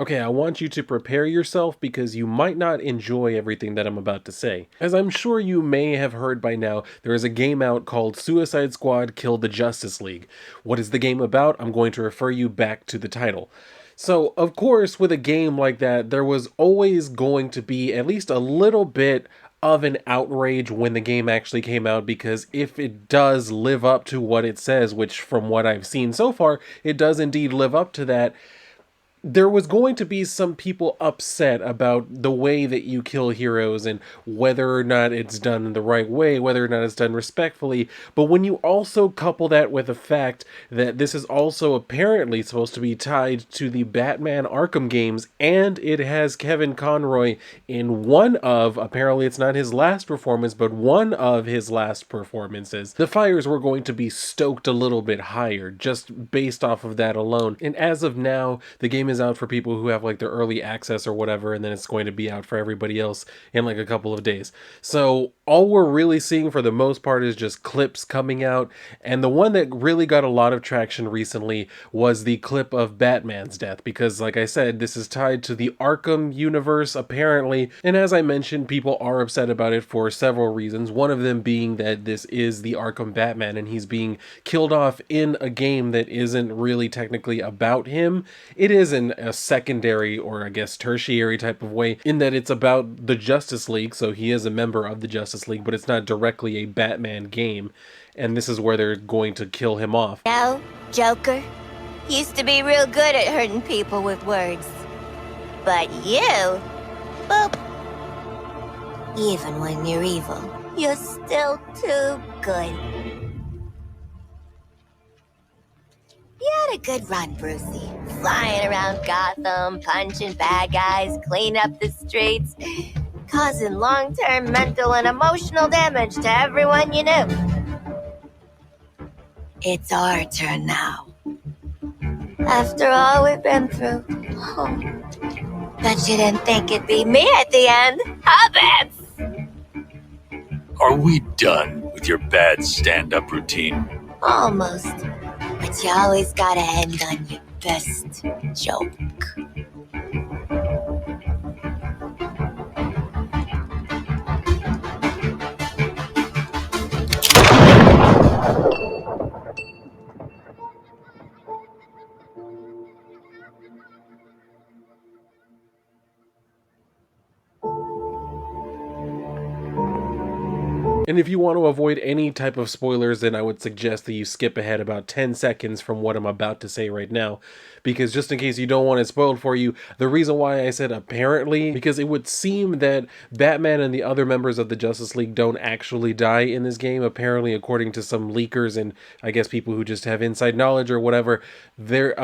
Okay, I want you to prepare yourself because you might not enjoy everything that I'm about to say. As I'm sure you may have heard by now, there is a game out called Suicide Squad Kill the Justice League. What is the game about? I'm going to refer you back to the title. So, of course, with a game like that, there was always going to be at least a little bit of an outrage when the game actually came out, because if it does live up to what it says, which from what I've seen so far, it does indeed live up to that, there was going to be some people upset about the way that you kill heroes and whether or not it's done in the right way, whether or not it's done respectfully. But when you also couple that with the fact that this is also apparently supposed to be tied to the Batman Arkham games, and it has Kevin Conroy in one of, apparently it's not his last performance, but one of his last performances, the fires were going to be stoked a little bit higher just based off of that alone. And as of now, the game is out for people who have like their early access or whatever, and then it's going to be out for everybody else in like a couple of days. So all we're really seeing for the most part is just clips coming out, and the one that really got a lot of traction recently was the clip of Batman's death, because like I said, this is tied to the Arkham universe apparently, and as I mentioned, people are upset about it for several reasons, one of them being that this is the Arkham Batman and he's being killed off in a game that isn't really technically about him. It is in a secondary, or I guess tertiary type of way, in that it's about the Justice League, so he is a member of the Justice League, but it's not directly a Batman game, and this is where they're going to kill him off. No, Joker. Used to be real good at hurting people with words. But you, boop. Even when you're evil, you're still too good. You had a good run, Brucey. Flying around Gotham, punching bad guys, cleaning up the streets, causing long-term mental and emotional damage to everyone you knew. It's our turn now. After all we've been through. Oh. Bet you didn't think it'd be me at the end, huh, Babs? Are we done with your bad stand-up routine? Almost. But you always gotta end on your best joke. And if you want to avoid any type of spoilers, then I would suggest that you skip ahead about 10 seconds from what I'm about to say right now. Because just in case you don't want it spoiled for you, the reason why I said apparently, because it would seem that Batman and the other members of the Justice League don't actually die in this game. Apparently, according to some leakers and I guess people who just have inside knowledge or whatever, they're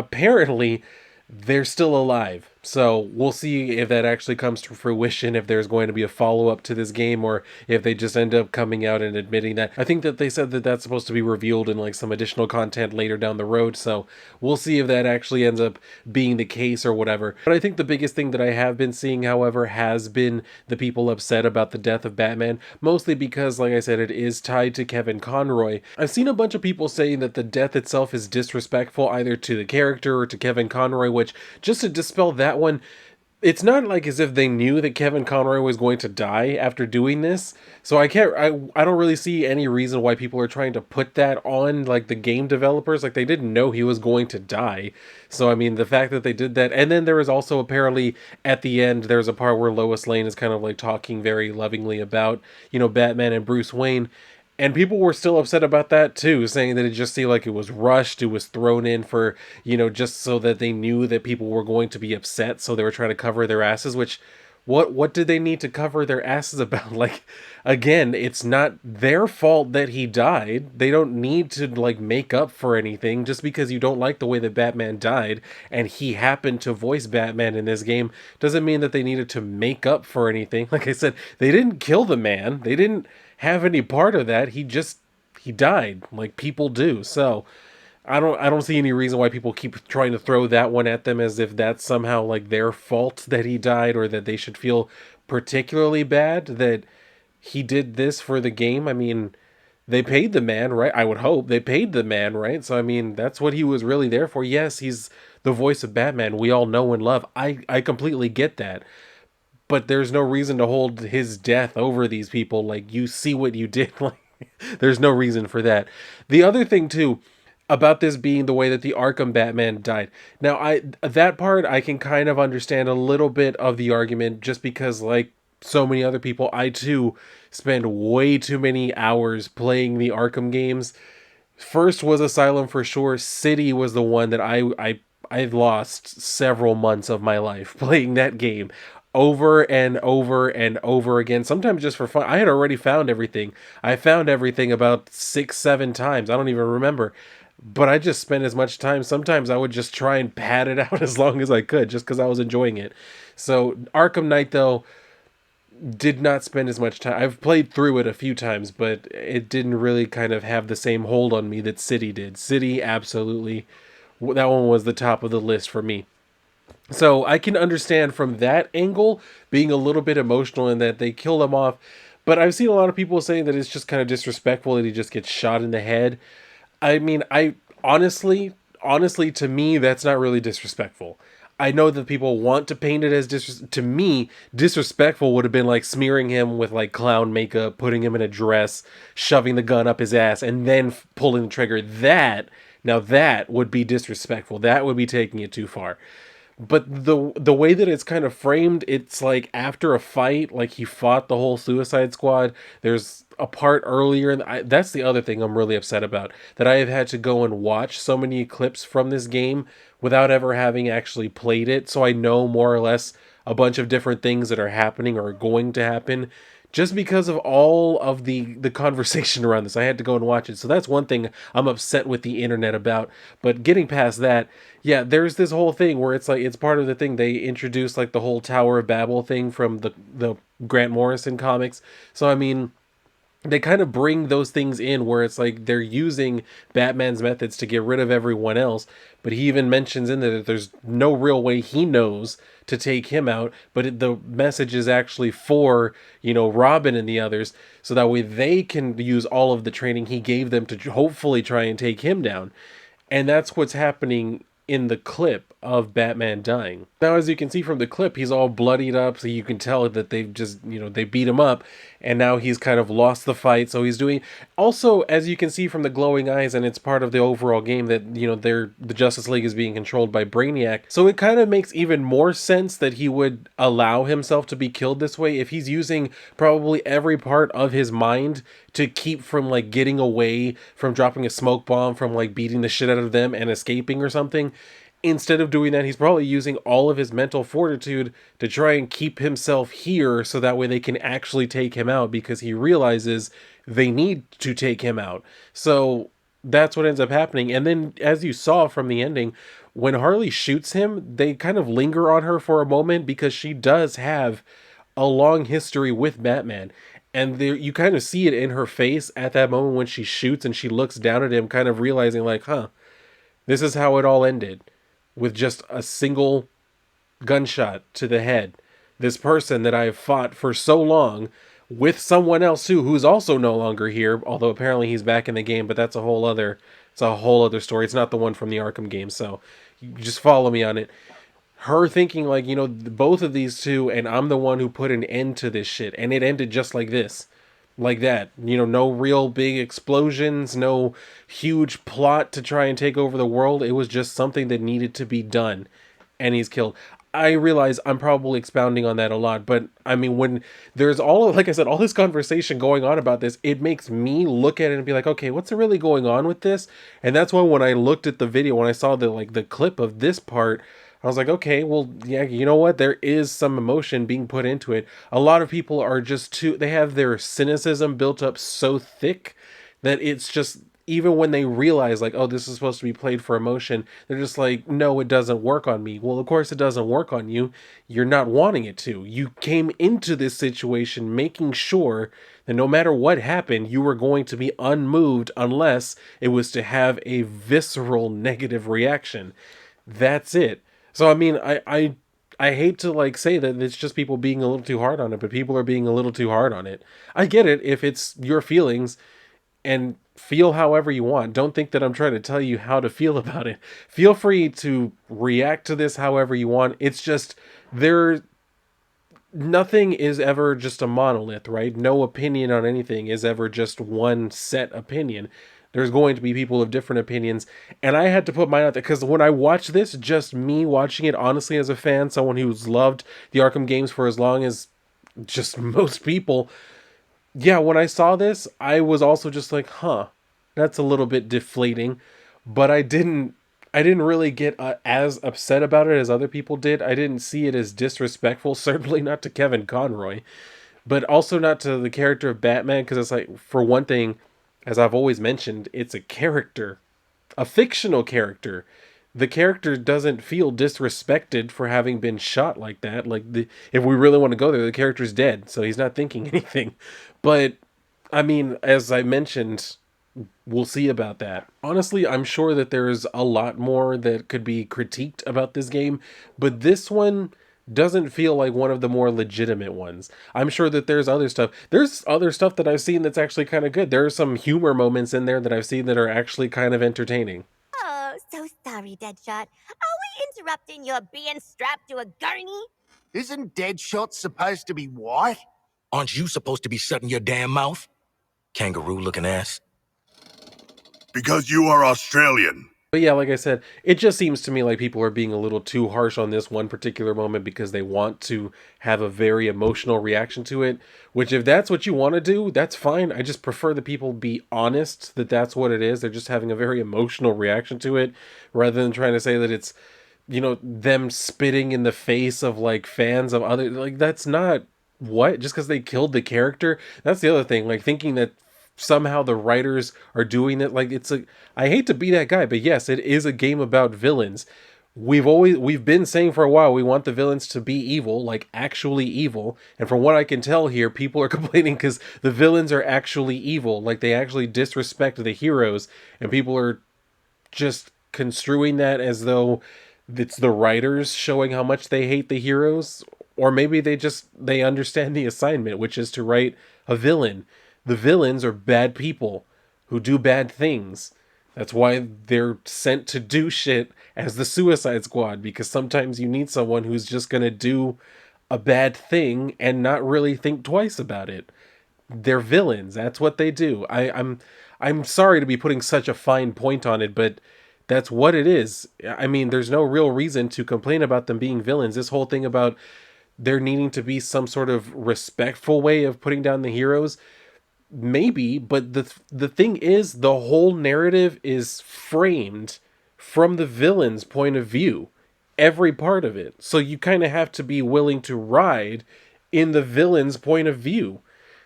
still alive. So we'll see if that actually comes to fruition, if there's going to be a follow-up to this game, or if they just end up coming out and admitting that. I think that they said that that's supposed to be revealed in like some additional content later down the road, so we'll see if that actually ends up being the case or whatever. But I think the biggest thing that I have been seeing, however, has been the people upset about the death of Batman, mostly because, like I said, it is tied to Kevin Conroy. I've seen a bunch of people saying that the death itself is disrespectful either to the character or to Kevin Conroy, which, just to dispel that one, it's not like as if they knew that Kevin Conroy was going to die after doing this. So I don't really see any reason why people are trying to put that on like the game developers. Like, they didn't know he was going to die. So I mean, the fact that they did that, and then there was also apparently at the end there's a part where Lois Lane is kind of like talking very lovingly about, Batman and Bruce Wayne. And people were still upset about that too, saying that it just seemed like it was rushed, it was thrown in for, just so that they knew that people were going to be upset, so they were trying to cover their asses, which, what did they need to cover their asses about? Like, again, it's not their fault that he died. They don't need to, like, make up for anything. Just because you don't like the way that Batman died, and he happened to voice Batman in this game, doesn't mean that they needed to make up for anything. Like I said, they didn't kill the man. They didn't have any part of that. He died like people do. So I don't see any reason why people keep trying to throw that one at them as if that's somehow like their fault that he died, or that they should feel particularly bad that he did this for the game. I mean, they paid the man, right? I would hope they paid the man, right? So I mean, that's what he was really there for. Yes, he's the voice of Batman we all know and love. I completely get that. But there's no reason to hold his death over these people. Like, you see what you did. Like, there's no reason for that. The other thing too about this being the way that the Arkham Batman died. Now, I that part I can kind of understand a little bit of the argument, just because, like so many other people, I too spend way too many hours playing the Arkham games. First was Asylum for sure. City was the one that I lost several months of my life playing that game over and over and over again. Sometimes just for fun. I had already found everything. I found everything about 6, 7 times. I don't even remember. But I just spent as much time. Sometimes I would just try and pad it out as long as I could, just because I was enjoying it. So Arkham Knight, though, did not spend as much time. I've played through it a few times, but it didn't really kind of have the same hold on me that City did. City, absolutely. That one was the top of the list for me. So I can understand from that angle being a little bit emotional in that they kill him off. But I've seen a lot of people saying that it's just kind of disrespectful that he just gets shot in the head. I mean, I honestly, to me, that's not really disrespectful. I know that people want to paint it as to me, disrespectful would have been like smearing him with like clown makeup, putting him in a dress, shoving the gun up his ass, and then pulling the trigger. Now that would be disrespectful. That would be taking it too far. But the way that it's kind of framed, it's like after a fight, like he fought the whole Suicide Squad. There's a part earlier, and that's the other thing I'm really upset about, that I have had to go and watch so many clips from this game without ever having actually played it, so I know more or less a bunch of different things that are happening or are going to happen, just because of all of the conversation around this. I had to go and watch it. So that's one thing I'm upset with the internet about. But getting past that, yeah, there's this whole thing where it's like it's part of the thing. They introduced like the whole Tower of Babel thing from the Grant Morrison comics. So I mean, they kind of bring those things in where it's like they're using Batman's methods to get rid of everyone else. But he even mentions in there that there's no real way he knows to take him out, but the message is actually for, Robin and the others, so that way they can use all of the training he gave them to hopefully try and take him down. And that's what's happening in the clip of Batman dying. Now, as you can see from the clip, he's all bloodied up, so you can tell that they've just, they beat him up, and now he's kind of lost the fight, so he's doing... Also, as you can see from the glowing eyes, and it's part of the overall game that, the Justice League is being controlled by Brainiac, so it kind of makes even more sense that he would allow himself to be killed this way if he's using probably every part of his mind to keep from, like, getting away, from dropping a smoke bomb, from, like, beating the shit out of them and escaping or something. Instead of doing that, he's probably using all of his mental fortitude to try and keep himself here so that way they can actually take him out, because he realizes they need to take him out. So that's what ends up happening. And then, as you saw from the ending, when Harley shoots him, they kind of linger on her for a moment because she does have a long history with Batman. And there, you kind of see it in her face at that moment when she shoots and she looks down at him, kind of realizing like, this is how it all ended, with just a single gunshot to the head. This person that I have fought for so long with someone else too, who's also no longer here, although apparently he's back in the game, but that's it's a whole other story. It's not the one from the Arkham game, so you just follow me on it. Her thinking like, both of these two, and I'm the one who put an end to this shit, and it ended just like this. Like that, no real big explosions, no huge plot to try and take over the world. It was just something that needed to be done, and he's killed. I realize I'm probably expounding on that a lot, but I mean, when there's like I said, all this conversation going on about this, it makes me look at it and be like, okay, what's really going on with this? And that's why when I looked at the video, when I saw the clip of this part, I was like, okay, well, yeah, you know what? There is some emotion being put into it. A lot of people are just they have their cynicism built up so thick that it's just, even when they realize like, oh, this is supposed to be played for emotion, they're just like, no, it doesn't work on me. Well, of course it doesn't work on you. You're not wanting it to. You came into this situation making sure that no matter what happened, you were going to be unmoved unless it was to have a visceral negative reaction. That's it. So I mean, I hate to like say that it's just people being a little too hard on it, but people are being a little too hard on it. I get it if it's your feelings, and feel however you want. Don't think that I'm trying to tell you how to feel about it. Feel free to react to this however you want. It's just there nothing is ever just a monolith, right? No opinion on anything is ever just one set opinion. There's going to be people of different opinions, and I had to put mine out there because when I watch this, just me watching it honestly as a fan, someone who's loved the Arkham games for as long as just most people, yeah, when I saw this, I was also just like, huh, that's a little bit deflating, but I didn't really get as upset about it as other people did. I didn't see it as disrespectful, certainly not to Kevin Conroy, but also not to the character of Batman, because it's like, for one thing, as I've always mentioned, it's a character, a fictional character. The character doesn't feel disrespected for having been shot like that. If we really want to go there, the character's dead, so he's not thinking anything. But I mean, as I mentioned, we'll see about that. Honestly, I'm sure that there's a lot more that could be critiqued about this game, but this one doesn't feel like one of the more legitimate ones. I'm sure that there's other stuff. There's other stuff that I've seen that's actually kind of good. There are some humor moments in there that I've seen that are actually kind of entertaining. Oh, so sorry, Deadshot. Are we interrupting your being strapped to a gurney? Isn't Deadshot supposed to be white? Aren't you supposed to be shutting your damn mouth? Kangaroo looking ass. Because you are Australian. But yeah, like I said, it just seems to me like people are being a little too harsh on this one particular moment because they want to have a very emotional reaction to it, which if that's what you want to do, that's fine. I just prefer that people be honest that that's what it is. They're just having a very emotional reaction to it rather than trying to say that it's, them spitting in the face of like fans of other, like that's not what, just because they killed the character. That's the other thing, like thinking that somehow the writers are doing it, like I hate to be that guy, but yes, it is a game about villains. We've been saying for a while we want the villains to be evil, like actually evil, and from what I can tell here, people are complaining because the villains are actually evil, like they actually disrespect the heroes, and people are just construing that as though it's the writers showing how much they hate the heroes, or maybe they understand the assignment, which is to write a villain. The villains are bad people who do bad things. That's why they're sent to do shit as the Suicide Squad, because sometimes you need someone who's just going to do a bad thing and not really think twice about it. They're villains. That's what they do. I'm sorry to be putting such a fine point on it, but that's what it is. I mean, there's no real reason to complain about them being villains. This whole thing about there needing to be some sort of respectful way of putting down the heroes, maybe, but the thing is, the whole narrative is framed from the villain's point of view, every part of it. So you kind of have to be willing to ride in the villain's point of view.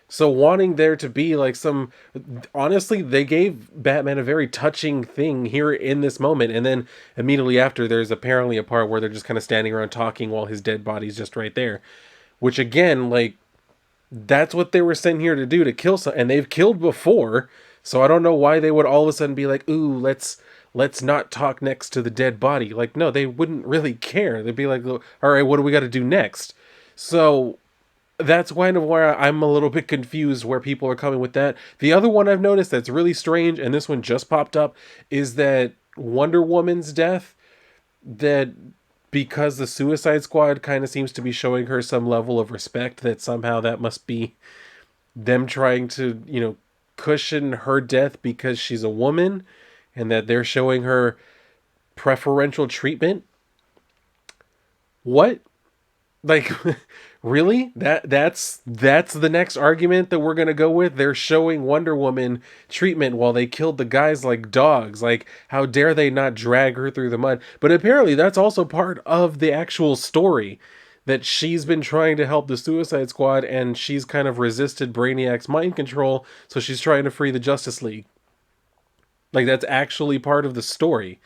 So wanting there to be like some, honestly, they gave Batman a very touching thing here in this moment, and then immediately after, there's apparently a part where they're just kind of standing around talking while his dead body's just right there, which again, like, that's what they were sent here to do, to kill some, and they've killed before. So I don't know why they would all of a sudden be like, "Ooh, let's not talk next to the dead body." Like, no, they wouldn't really care. They'd be like, "All right, what do we got to do next?" So that's kind of where I'm a little bit confused where people are coming with that. The other one I've noticed that's really strange, and this one just popped up, is that Wonder Woman's death, that because the Suicide Squad kind of seems to be showing her some level of respect, that somehow that must be them trying to, cushion her death because she's a woman, and that they're showing her preferential treatment. What? Like, really? That's the next argument that we're gonna go with? They're showing Wonder Woman treatment while they killed the guys like dogs. Like, how dare they not drag her through the mud? But apparently that's also part of the actual story, that she's been trying to help the Suicide Squad and she's kind of resisted Brainiac's mind control, so she's trying to free the Justice League. Like, that's actually part of the story.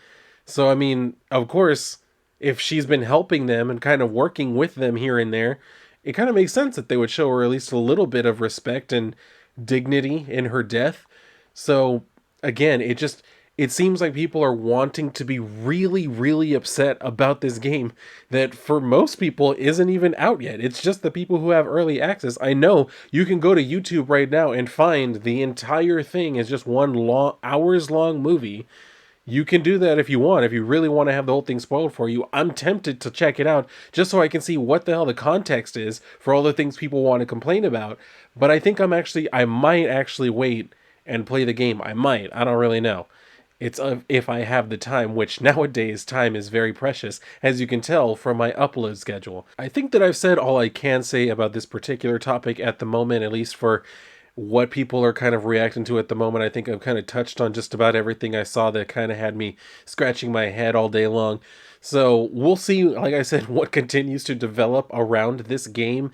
So, I mean, of course, if she's been helping them and kind of working with them here and there, it kind of makes sense that they would show her at least a little bit of respect and dignity in her death. So, again, it seems like people are wanting to be really, really upset about this game that for most people isn't even out yet. It's just the people who have early access. I know you can go to YouTube right now and find the entire thing is just one long, hours long movie. You can do that if you want, if you really want to have the whole thing spoiled for you. I'm tempted to check it out just so I can see what the hell the context is for all the things people want to complain about. But I think I might actually wait and play the game. I might. I don't really know. It's if I have the time, which nowadays time is very precious, as you can tell from my upload schedule. I think that I've said all I can say about this particular topic at the moment, at least for what people are kind of reacting to at the moment. I think I've kind of touched on just about everything I saw that kind of had me scratching my head all day long. So we'll see, like I said, what continues to develop around this game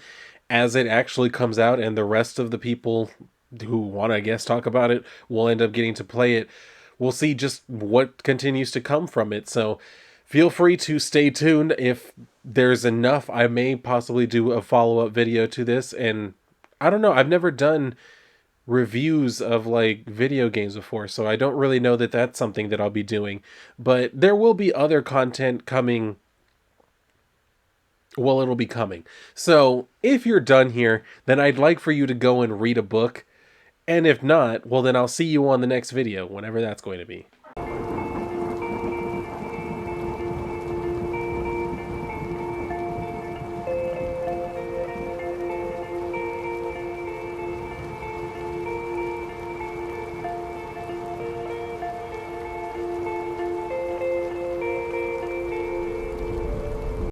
as it actually comes out, and the rest of the people who want to, I guess, talk about it will end up getting to play it. We'll see just what continues to come from it. So feel free to stay tuned. If there's enough, I may possibly do a follow-up video to this. And I don't know, I've never done reviews of like video games before, so I don't really know that that's something that I'll be doing. But there will be other content coming. Well, it'll be coming. So if you're done here, then I'd like for you to go and read a book. And if not, well, then I'll see you on the next video, whenever that's going to be.